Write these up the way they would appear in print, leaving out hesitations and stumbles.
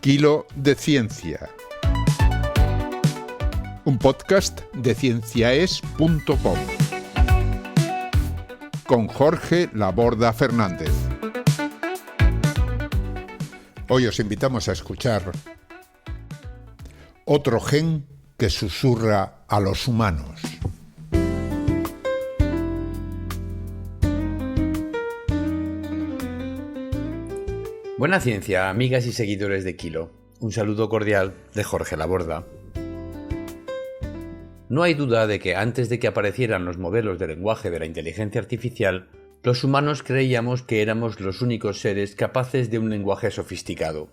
Kilo de Ciencia, un podcast de cienciaes.com con Jorge Laborda Fernández. Hoy os invitamos a escuchar otro gen que susurra a los humanos. Buena ciencia, amigas y seguidores de Kilo. Un saludo cordial de Jorge Laborda. No hay duda de que antes de que aparecieran los modelos de lenguaje de la inteligencia artificial, los humanos creíamos que éramos los únicos seres capaces de un lenguaje sofisticado.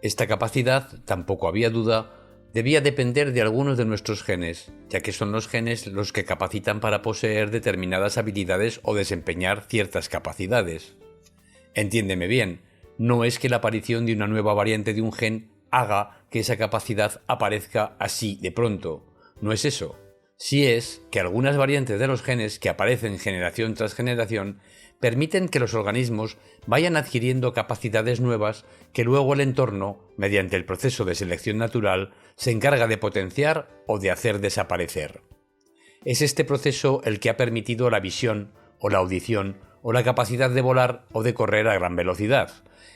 Esta capacidad, tampoco había duda, debía depender de algunos de nuestros genes, ya que son los genes los que capacitan para poseer determinadas habilidades o desempeñar ciertas capacidades. Entiéndeme bien, no es que la aparición de una nueva variante de un gen haga que esa capacidad aparezca así de pronto. No es eso. Sí es que algunas variantes de los genes que aparecen generación tras generación permiten que los organismos vayan adquiriendo capacidades nuevas que luego el entorno, mediante el proceso de selección natural, se encarga de potenciar o de hacer desaparecer. Es este proceso el que ha permitido la visión o la audición o la capacidad de volar o de correr a gran velocidad,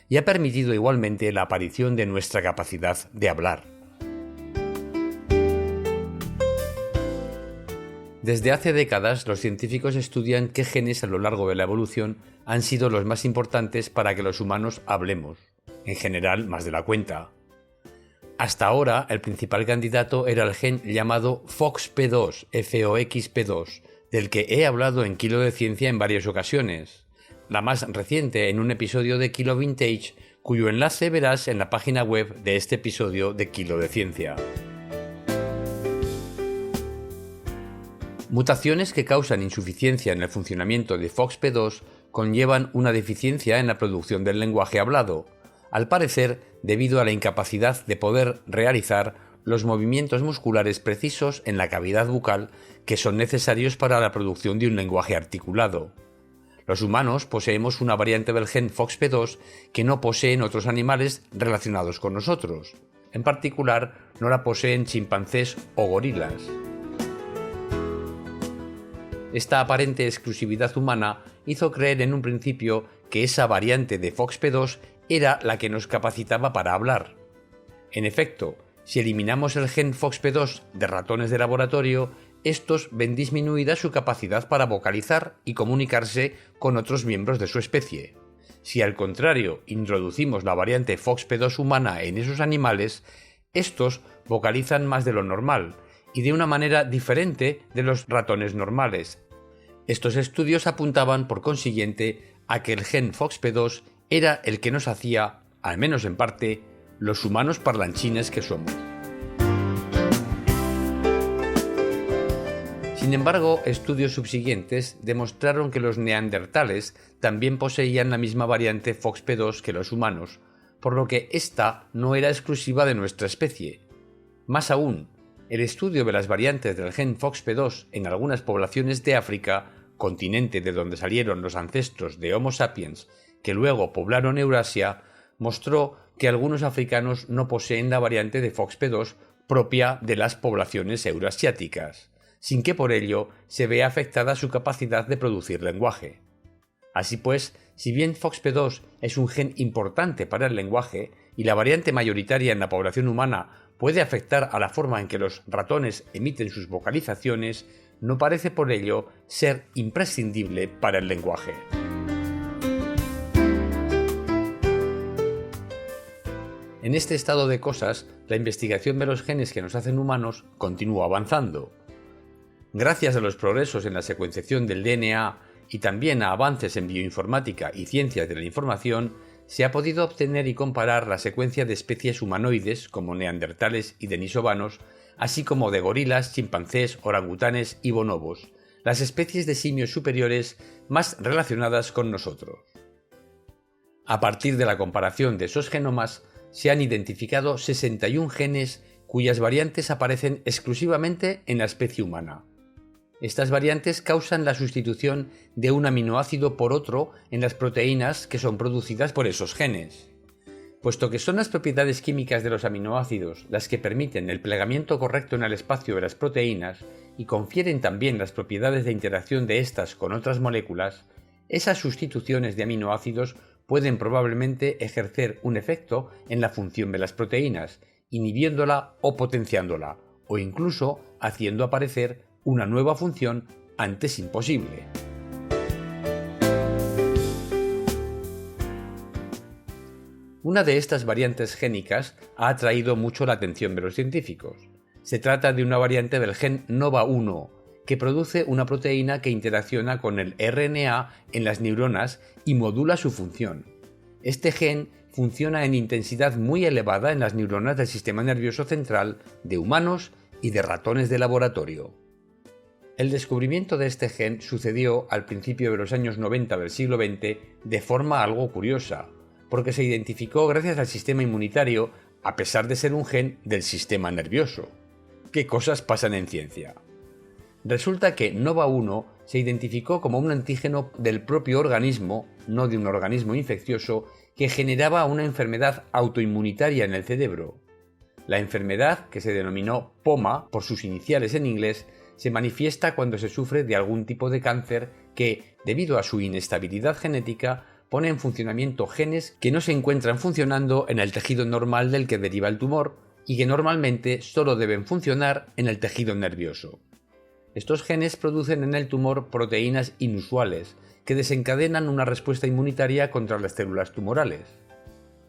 y ha permitido igualmente la aparición de nuestra capacidad de hablar. Desde hace décadas, los científicos estudian qué genes a lo largo de la evolución han sido los más importantes para que los humanos hablemos, en general más de la cuenta. Hasta ahora, el principal candidato era el gen llamado FOXP2, FOXP2, del que he hablado en Kilo de Ciencia en varias ocasiones, la más reciente en un episodio de Kilo Vintage, cuyo enlace verás en la página web de este episodio de Kilo de Ciencia. Mutaciones que causan insuficiencia en el funcionamiento de FOXP2 conllevan una deficiencia en la producción del lenguaje hablado, al parecer debido a la incapacidad de poder realizar los movimientos musculares precisos en la cavidad bucal que son necesarios para la producción de un lenguaje articulado. Los humanos poseemos una variante del gen FOXP2 que no poseen otros animales relacionados con nosotros. En particular, no la poseen chimpancés o gorilas. Esta aparente exclusividad humana hizo creer en un principio que esa variante de FOXP2 era la que nos capacitaba para hablar. En efecto, si eliminamos el gen FOXP2 de ratones de laboratorio, estos ven disminuida su capacidad para vocalizar y comunicarse con otros miembros de su especie. Si al contrario introducimos la variante FOXP2 humana en esos animales, estos vocalizan más de lo normal y de una manera diferente de los ratones normales. Estos estudios apuntaban, por consiguiente, a que el gen FOXP2 era el que nos hacía, al menos en parte, los humanos parlanchines que somos. Sin embargo, estudios subsiguientes demostraron que los neandertales también poseían la misma variante FOXP2 que los humanos, por lo que esta no era exclusiva de nuestra especie. Más aún, el estudio de las variantes del gen FOXP2 en algunas poblaciones de África, continente de donde salieron los ancestros de Homo sapiens que luego poblaron Eurasia, mostró que algunos africanos no poseen la variante de FOXP2 propia de las poblaciones euroasiáticas, sin que por ello se vea afectada su capacidad de producir lenguaje. Así pues, si bien FOXP2 es un gen importante para el lenguaje y la variante mayoritaria en la población humana puede afectar a la forma en que los ratones emiten sus vocalizaciones, no parece por ello ser imprescindible para el lenguaje. En este estado de cosas, la investigación de los genes que nos hacen humanos continúa avanzando. Gracias a los progresos en la secuenciación del DNA y también a avances en bioinformática y ciencias de la información, se ha podido obtener y comparar la secuencia de especies humanoides como neandertales y denisovanos, así como de gorilas, chimpancés, orangutanes y bonobos, las especies de simios superiores más relacionadas con nosotros. A partir de la comparación de esos genomas, se han identificado 61 genes cuyas variantes aparecen exclusivamente en la especie humana. Estas variantes causan la sustitución de un aminoácido por otro en las proteínas que son producidas por esos genes. Puesto que son las propiedades químicas de los aminoácidos las que permiten el plegamiento correcto en el espacio de las proteínas y confieren también las propiedades de interacción de estas con otras moléculas, esas sustituciones de aminoácidos pueden probablemente ejercer un efecto en la función de las proteínas, inhibiéndola o potenciándola, o incluso haciendo aparecer una nueva función antes imposible. Una de estas variantes génicas ha atraído mucho la atención de los científicos. Se trata de una variante del gen NOVA1, que produce una proteína que interacciona con el RNA en las neuronas y modula su función. Este gen funciona en intensidad muy elevada en las neuronas del sistema nervioso central de humanos y de ratones de laboratorio. El descubrimiento de este gen sucedió al principio de los años 90 del siglo XX de forma algo curiosa, porque se identificó gracias al sistema inmunitario a pesar de ser un gen del sistema nervioso. ¿Qué cosas pasan en ciencia? Resulta que NOVA1 se identificó como un antígeno del propio organismo, no de un organismo infeccioso, que generaba una enfermedad autoinmunitaria en el cerebro. La enfermedad, que se denominó POMA por sus iniciales en inglés, se manifiesta cuando se sufre de algún tipo de cáncer que, debido a su inestabilidad genética, pone en funcionamiento genes que no se encuentran funcionando en el tejido normal del que deriva el tumor y que normalmente solo deben funcionar en el tejido nervioso. Estos genes producen en el tumor proteínas inusuales que desencadenan una respuesta inmunitaria contra las células tumorales.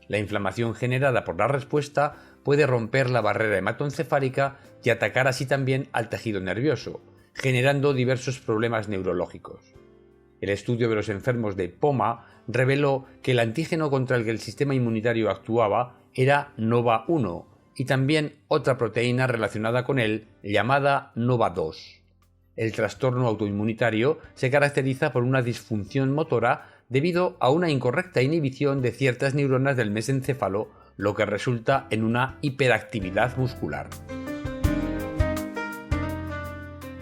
La inflamación generada por la respuesta puede romper la barrera hematoencefálica y atacar así también al tejido nervioso, generando diversos problemas neurológicos. El estudio de los enfermos de POMA reveló que el antígeno contra el que el sistema inmunitario actuaba era NOVA1 y también otra proteína relacionada con él llamada NOVA2. El trastorno autoinmunitario se caracteriza por una disfunción motora debido a una incorrecta inhibición de ciertas neuronas del mesencéfalo, lo que resulta en una hiperactividad muscular.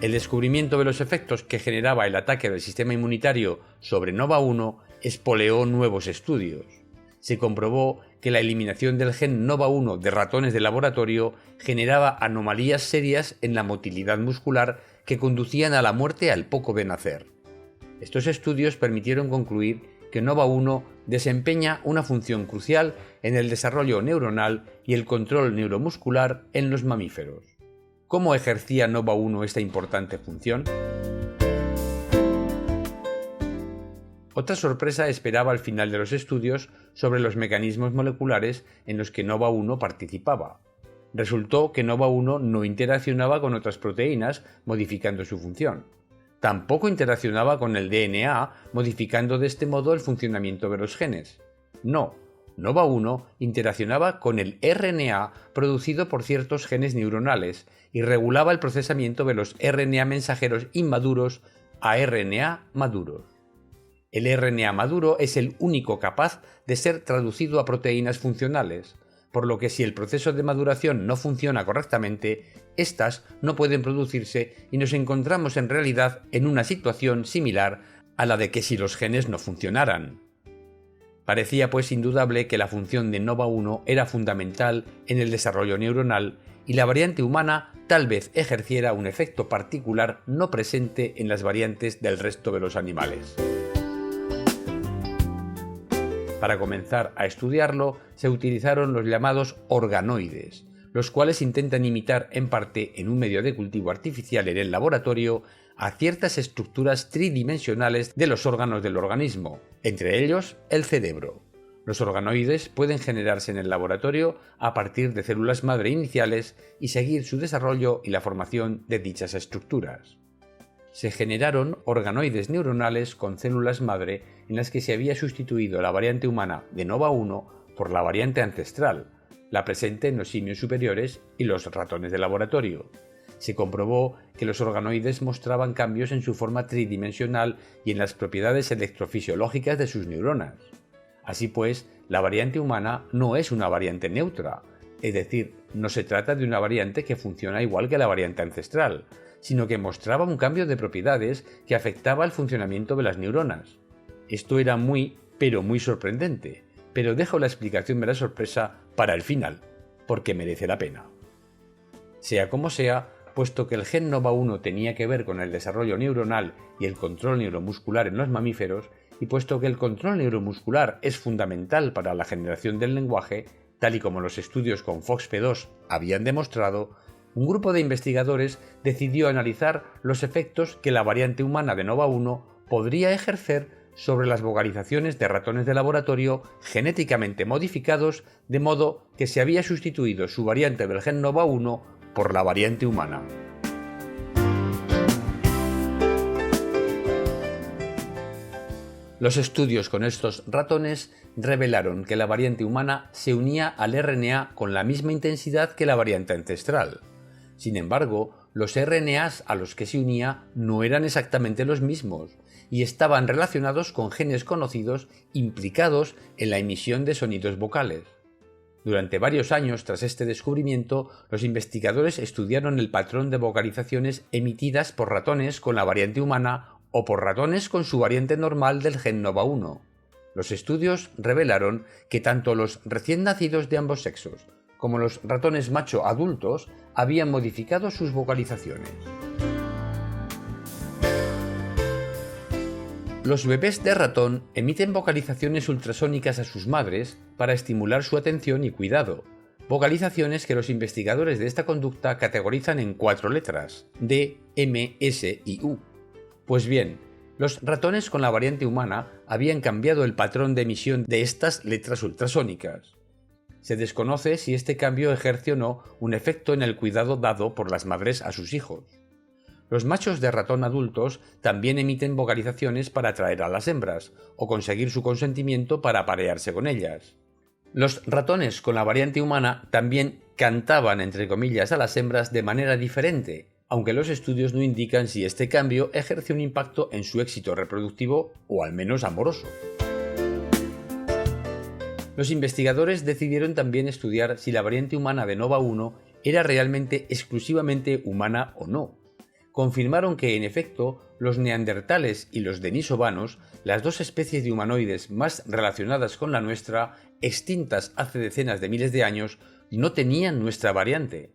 El descubrimiento de los efectos que generaba el ataque del sistema inmunitario sobre NOVA1 espoleó nuevos estudios. Se comprobó que la eliminación del gen NOVA1 de ratones de laboratorio generaba anomalías serias en la motilidad muscular que conducían a la muerte al poco de nacer. Estos estudios permitieron concluir que NOVA1 desempeña una función crucial en el desarrollo neuronal y el control neuromuscular en los mamíferos. ¿Cómo ejercía NOVA1 esta importante función? Otra sorpresa esperaba al final de los estudios sobre los mecanismos moleculares en los que NOVA1 participaba. Resultó que NOVA1 no interaccionaba con otras proteínas, modificando su función. Tampoco interaccionaba con el DNA, modificando de este modo el funcionamiento de los genes. No, NOVA1 interaccionaba con el RNA producido por ciertos genes neuronales y regulaba el procesamiento de los RNA mensajeros inmaduros a RNA maduros. El RNA maduro es el único capaz de ser traducido a proteínas funcionales, por lo que si el proceso de maduración no funciona correctamente, éstas no pueden producirse y nos encontramos en realidad en una situación similar a la de que si los genes no funcionaran. Parecía pues indudable que la función de NOVA1 era fundamental en el desarrollo neuronal y la variante humana tal vez ejerciera un efecto particular no presente en las variantes del resto de los animales. Para comenzar a estudiarlo, se utilizaron los llamados organoides, los cuales intentan imitar en parte en un medio de cultivo artificial en el laboratorio a ciertas estructuras tridimensionales de los órganos del organismo, entre ellos el cerebro. Los organoides pueden generarse en el laboratorio a partir de células madre iniciales y seguir su desarrollo y la formación de dichas estructuras. Se generaron organoides neuronales con células madre en las que se había sustituido la variante humana de NOVA1 por la variante ancestral, la presente en los simios superiores y los ratones de laboratorio. Se comprobó que los organoides mostraban cambios en su forma tridimensional y en las propiedades electrofisiológicas de sus neuronas. Así pues, la variante humana no es una variante neutra, es decir, no se trata de una variante que funciona igual que la variante ancestral, sino que mostraba un cambio de propiedades que afectaba el funcionamiento de las neuronas. Esto era muy, pero muy sorprendente, pero dejo la explicación de la sorpresa para el final, porque merece la pena. Sea como sea, puesto que el gen NOVA1 tenía que ver con el desarrollo neuronal y el control neuromuscular en los mamíferos, y puesto que el control neuromuscular es fundamental para la generación del lenguaje, tal y como los estudios con FOXP2 habían demostrado, un grupo de investigadores decidió analizar los efectos que la variante humana de NOVA1 podría ejercer sobre las vocalizaciones de ratones de laboratorio genéticamente modificados, de modo que se había sustituido su variante del gen NOVA1 por la variante humana. Los estudios con estos ratones revelaron que la variante humana se unía al RNA con la misma intensidad que la variante ancestral. Sin embargo, los RNAs a los que se unía no eran exactamente los mismos y estaban relacionados con genes conocidos implicados en la emisión de sonidos vocales. Durante varios años tras este descubrimiento, los investigadores estudiaron el patrón de vocalizaciones emitidas por ratones con la variante humana o por ratones con su variante normal del gen NOVA1. Los estudios revelaron que tanto los recién nacidos de ambos sexos como los ratones macho adultos habían modificado sus vocalizaciones. Los bebés de ratón emiten vocalizaciones ultrasónicas a sus madres para estimular su atención y cuidado, vocalizaciones que los investigadores de esta conducta categorizan en 4 letras, D, M, S y U. Pues bien, los ratones con la variante humana habían cambiado el patrón de emisión de estas letras ultrasónicas. Se desconoce si este cambio ejerce o no un efecto en el cuidado dado por las madres a sus hijos. Los machos de ratón adultos también emiten vocalizaciones para atraer a las hembras o conseguir su consentimiento para aparearse con ellas. Los ratones con la variante humana también cantaban entre comillas a las hembras de manera diferente, aunque los estudios no indican si este cambio ejerce un impacto en su éxito reproductivo o al menos amoroso. Los investigadores decidieron también estudiar si la variante humana de NOVA1 era realmente exclusivamente humana o no. Confirmaron que, en efecto, los neandertales y los denisovanos, las dos especies de humanoides más relacionadas con la nuestra, extintas hace decenas de miles de años, no tenían nuestra variante.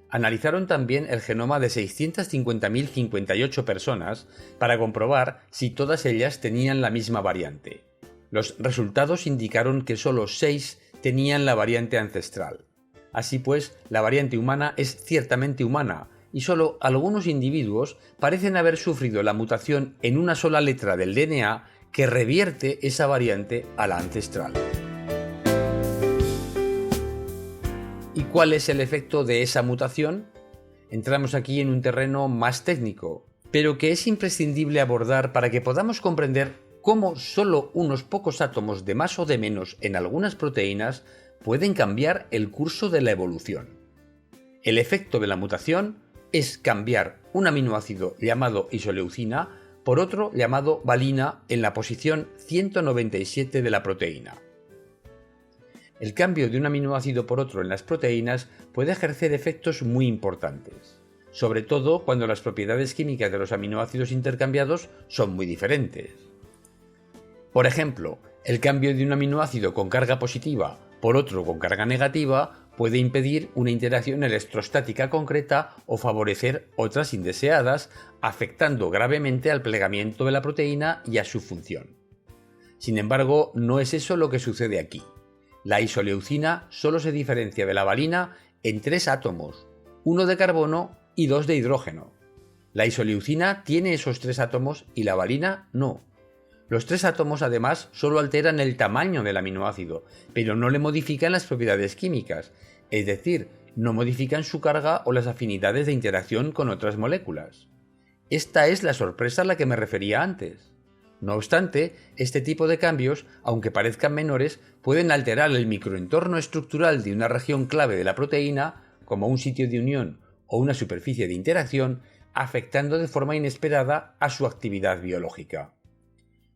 Analizaron también el genoma de 650.058 personas para comprobar si todas ellas tenían la misma variante. Los resultados indicaron que solo 6 tenían la variante ancestral. Así pues, la variante humana es ciertamente humana, y solo algunos individuos parecen haber sufrido la mutación en una sola letra del DNA que revierte esa variante a la ancestral. ¿Y cuál es el efecto de esa mutación? Entramos aquí en un terreno más técnico, pero que es imprescindible abordar para que podamos comprender cómo solo unos pocos átomos de más o de menos en algunas proteínas pueden cambiar el curso de la evolución. El efecto de la mutación es cambiar un aminoácido llamado isoleucina por otro llamado valina en la posición 197 de la proteína. El cambio de un aminoácido por otro en las proteínas puede ejercer efectos muy importantes, sobre todo cuando las propiedades químicas de los aminoácidos intercambiados son muy diferentes. Por ejemplo, el cambio de un aminoácido con carga positiva por otro con carga negativa puede impedir una interacción electrostática concreta o favorecer otras indeseadas, afectando gravemente al plegamiento de la proteína y a su función. Sin embargo, no es eso lo que sucede aquí. La isoleucina solo se diferencia de la valina en 3 átomos, 1 de carbono y 2 de hidrógeno. La isoleucina tiene esos 3 átomos y la valina no. Los 3 átomos además solo alteran el tamaño del aminoácido, pero no le modifican las propiedades químicas, es decir, no modifican su carga o las afinidades de interacción con otras moléculas. Esta es la sorpresa a la que me refería antes. No obstante, este tipo de cambios, aunque parezcan menores, pueden alterar el microentorno estructural de una región clave de la proteína, como un sitio de unión o una superficie de interacción, afectando de forma inesperada a su actividad biológica.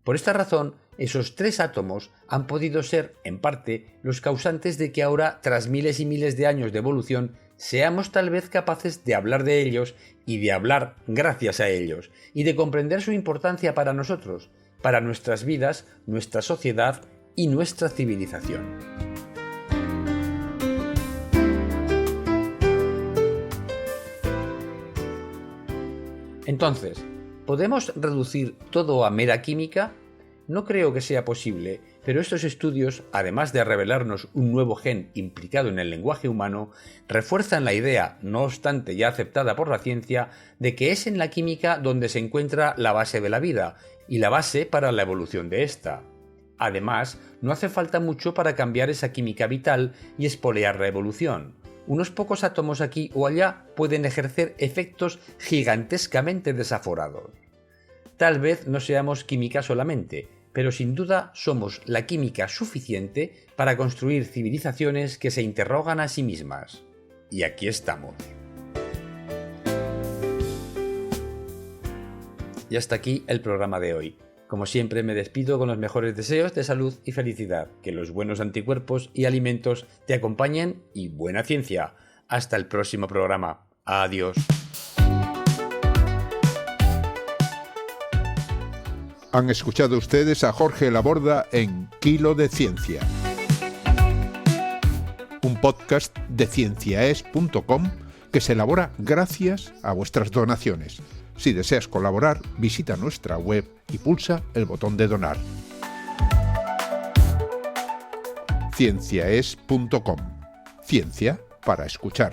Por esta razón, esos 3 átomos han podido ser, en parte, los causantes de que ahora, tras miles y miles de años de evolución, seamos tal vez capaces de hablar de ellos y de hablar gracias a ellos, y de comprender su importancia para nosotros, para nuestras vidas, nuestra sociedad y nuestra civilización. Entonces, ¿podemos reducir todo a mera química? No creo que sea posible, pero estos estudios, además de revelarnos un nuevo gen implicado en el lenguaje humano, refuerzan la idea, no obstante ya aceptada por la ciencia, de que es en la química donde se encuentra la base de la vida, y la base para la evolución de ésta. Además, no hace falta mucho para cambiar esa química vital y espolear la evolución. Unos pocos átomos aquí o allá pueden ejercer efectos gigantescamente desaforados. Tal vez no seamos química solamente, pero sin duda somos la química suficiente para construir civilizaciones que se interrogan a sí mismas. Y aquí estamos. Y hasta aquí el programa de hoy. Como siempre me despido con los mejores deseos de salud y felicidad, que los buenos anticuerpos y alimentos te acompañen y buena ciencia. Hasta el próximo programa. Adiós. Han escuchado ustedes a Jorge Laborda en Kilo de Ciencia, un podcast de cienciaes.com que se elabora gracias a vuestras donaciones. Si deseas colaborar, visita nuestra web y pulsa el botón de donar. cienciaes.com. Ciencia para escuchar.